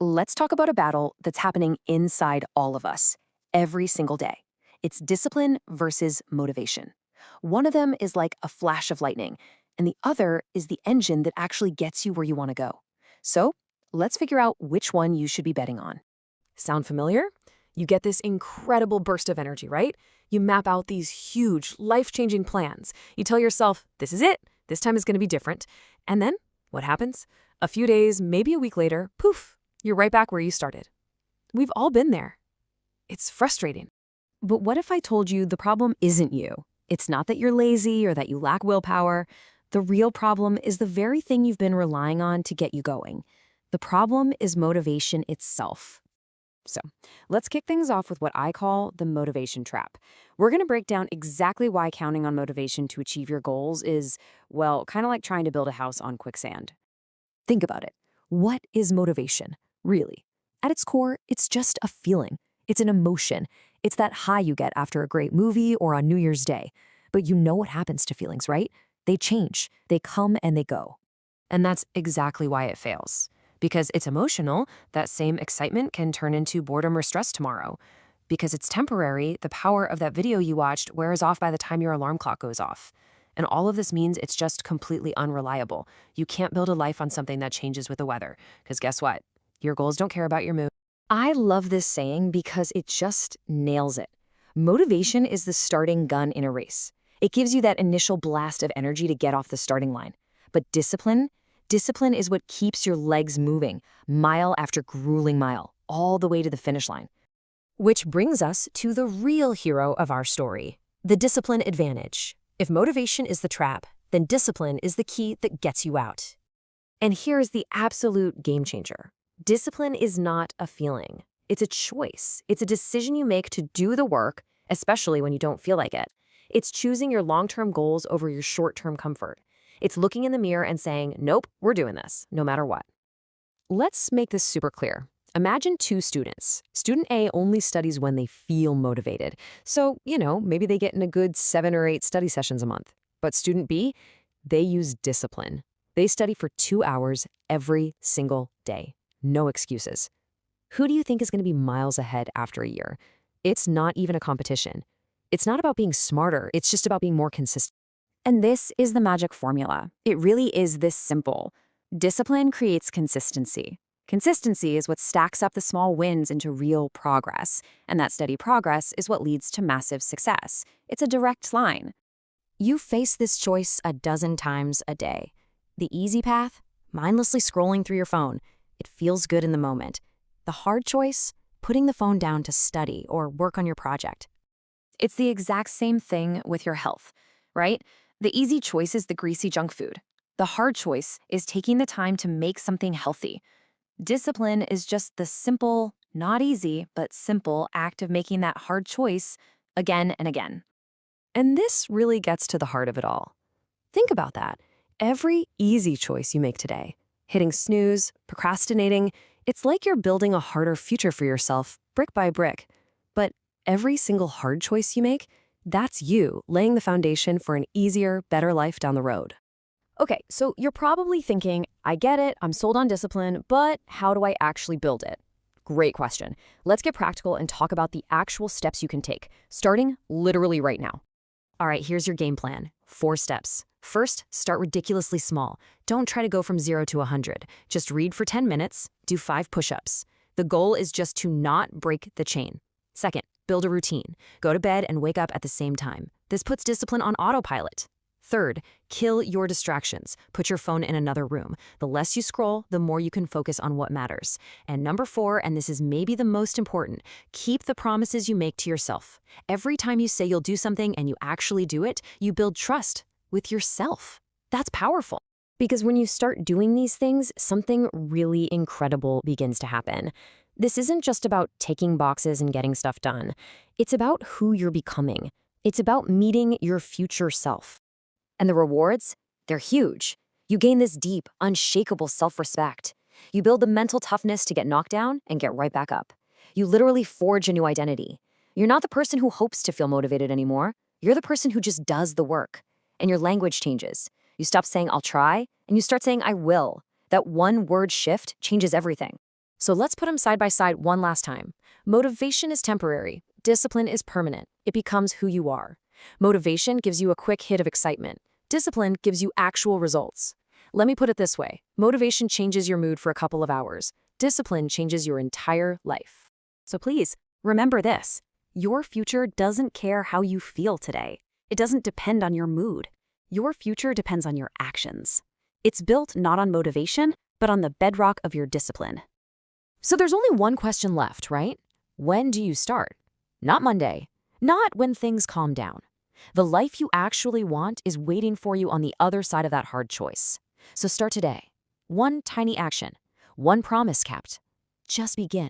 Let's talk about a battle that's happening inside all of us every single day. It's discipline versus motivation. One of them is like a flash of lightning, and the other is the engine that actually gets you where you want to go. So let's figure out which one you should be betting on. Sound familiar? You get this incredible burst of energy, right? You map out these huge, life-changing plans. You tell yourself, this is it. This time is going to be different. And then, what happens? A few days, maybe a week later, poof, you're right back where you started. We've all been there. It's frustrating. But what if I told you the problem isn't you? It's not that you're lazy or that you lack willpower. The real problem is the very thing you've been relying on to get you going. The problem is motivation itself. So, let's kick things off with what I call the motivation trap. We're going to break down exactly why counting on motivation to achieve your goals is, well, kind of like trying to build a house on quicksand. Think about it. What is motivation, really? At its core, it's just a feeling. It's an emotion. It's that high you get after a great movie or on New Year's Day. But you know what happens to feelings, right? They change. They come and they go. And that's exactly why it fails. Because it's emotional, that same excitement can turn into boredom or stress tomorrow. Because it's temporary, the power of that video you watched wears off by the time your alarm clock goes off. And all of this means it's just completely unreliable. You can't build a life on something that changes with the weather. Because guess what? Your goals don't care about your mood. I love this saying because it just nails it. Motivation is the starting gun in a race. It gives you that initial blast of energy to get off the starting line. But discipline is what keeps your legs moving, mile after grueling mile, all the way to the finish line. Which brings us to the real hero of our story, the discipline advantage. If motivation is the trap, then discipline is the key that gets you out. And here's the absolute game changer. Discipline is not a feeling. It's a choice. It's a decision you make to do the work, especially when you don't feel like it. It's choosing your long-term goals over your short-term comfort. It's looking in the mirror and saying, nope, we're doing this, no matter what. Let's make this super clear. Imagine two students. Student A only studies when they feel motivated. So, maybe they get in a good 7 or 8 study sessions a month. But student B, they use discipline. They study for 2 hours every single day. No excuses. Who do you think is going to be miles ahead after a year? It's not even a competition. It's not about being smarter. It's just about being more consistent. And this is the magic formula. It really is this simple. Discipline creates consistency. Consistency is what stacks up the small wins into real progress. And that steady progress is what leads to massive success. It's a direct line. You face this choice a dozen times a day. The easy path? Mindlessly scrolling through your phone. It feels good in the moment. The hard choice? Putting the phone down to study or work on your project. It's the exact same thing with your health, right? The easy choice is the greasy junk food. The hard choice is taking the time to make something healthy. Discipline is just the simple, not easy, but simple act of making that hard choice again and again. And this really gets to the heart of it all. Think about that. Every easy choice you make today, hitting snooze, procrastinating, it's like you're building a harder future for yourself, brick by brick. But every single hard choice you make, that's you laying the foundation for an easier, better life down the road. Okay, so you're probably thinking, I get it, I'm sold on discipline, but how do I actually build it? Great question. Let's get practical and talk about the actual steps you can take, starting literally right now. All right, here's your game plan. 4 steps. First, start ridiculously small. Don't try to go from 0 to 100. Just read for 10 minutes, do 5 push-ups. The goal is just to not break the chain. Second, build a routine. Go to bed and wake up at the same time. This puts discipline on autopilot. Third, kill your distractions. Put your phone in another room. The less you scroll, the more you can focus on what matters. And number 4, and this is maybe the most important, keep the promises you make to yourself. Every time you say you'll do something and you actually do it, you build trust with yourself. That's powerful. Because when you start doing these things, something really incredible begins to happen. This isn't just about ticking boxes and getting stuff done. It's about who you're becoming. It's about meeting your future self. And the rewards? They're huge. You gain this deep, unshakable self-respect. You build the mental toughness to get knocked down and get right back up. You literally forge a new identity. You're not the person who hopes to feel motivated anymore. You're the person who just does the work. And your language changes. You stop saying, I'll try, and you start saying, I will. That one word shift changes everything. So let's put them side by side one last time. Motivation is temporary. Discipline is permanent. It becomes who you are. Motivation gives you a quick hit of excitement. Discipline gives you actual results. Let me put it this way. Motivation changes your mood for a couple of hours. Discipline changes your entire life. So please, remember this. Your future doesn't care how you feel today. It doesn't depend on your mood. Your future depends on your actions. It's built not on motivation, but on the bedrock of your discipline. So there's only one question left, right? When do you start? Not Monday. Not when things calm down. The life you actually want is waiting for you on the other side of that hard choice. So start today. One tiny action. One promise kept. Just begin.